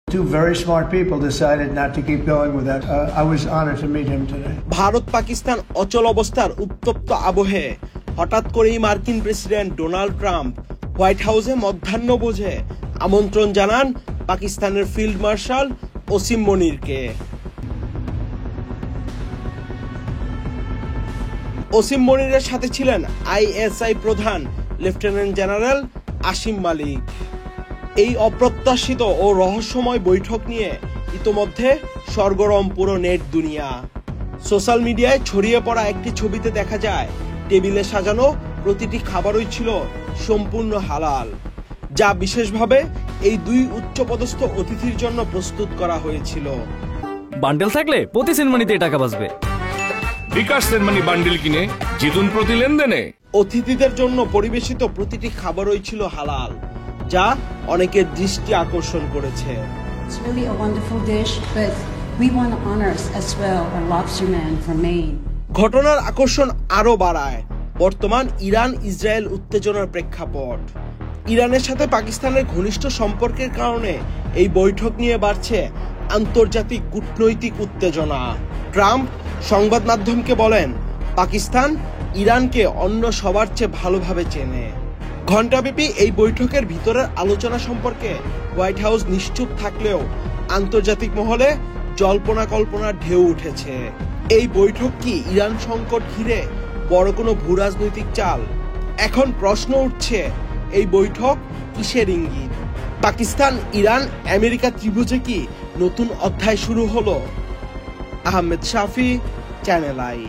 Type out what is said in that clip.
Two very smart people decided not to keep going with that. I was honored to meet him today. Bharat Pakistan অচল অবস্থার উত্তপ্ত আবহে হঠাৎ করেই মার্কিন প্রেসিডেন্ট ডোনাল্ড ট্রাম্প হোয়াইট হাউসে মধ্যাহ্নভোজে আমন্ত্রণ জানান পাকিস্তানের ফিল্ড মার্শাল ওসিম মনিরকে। ওসিম মনিরের সাথে ছিলেন আইএসআই প্রধান লেফটেন্যান্ট জেনারেল আসিম মালিক। এই অপ্রত্যাশিত ও রহস্যময় বৈঠক নিয়ে ইতোমধ্যে সরগরম পুরো নেট দুনিয়া। সোশ্যাল মিডিয়ায় ছড়িয়ে পড়া একটি ছবিতে দেখা যায় টেবিলে সাজানো প্রতিটি খাবারই ছিল সম্পূর্ণ হালাল, যা বিশেষভাবে এই দুই উচ্চপদস্থ অতিথির জন্য প্রস্তুত করা হয়েছিল। বান্ডেল থাকলে প্রতি সেনমানিতে টাকা বাঁচবে। বিকাশ সেনমানি বান্ডেল কিনে জিতুন প্রতি লেনদেনে। অতিথিদের জন্য পরিবেশিত প্রতিটি খাবারই ছিল হালাল, যা অনেকের দৃষ্টি আকর্ষণ করেছে। It's really a wonderful dish, but we want to honor as well our lobsterman from Maine. ঘটনার আকর্ষণ আরো বাড়ায় বর্তমান ইরান ইসরায়েল উত্তেজনার প্রেক্ষাপট। ইরানের সাথে পাকিস্তানের ঘনিষ্ঠ সম্পর্কের কারণে এই বৈঠক নিয়ে বাড়ছে আন্তর্জাতিক কূটনৈতিক উত্তেজনা। ট্রাম্প সংবাদ মাধ্যমকে বলেন, পাকিস্তান ইরানকে অন্য সবার চেয়ে ভালোভাবে চেনে। ঘণ্টাব্যাপী এই বৈঠকের ভিতরের আলোচনা সম্পর্কে হোয়াইট হাউস নিশ্চুপ থাকলেও আন্তর্জাতিক মহলে জল্পনা কল্পনার ঢেউ উঠেছে। এই বৈঠক কি ইরান সংকট ঘিরে বড় কোনো ভূরাজনৈতিক চাল? এখন প্রশ্ন উঠছে, এই বৈঠক কিসের ইঙ্গিত? পাকিস্তান ইরান আমেরিকা ত্রিভুজে কি নতুন অধ্যায় শুরু হলো? আহমেদ শাফি, চ্যানেল আই।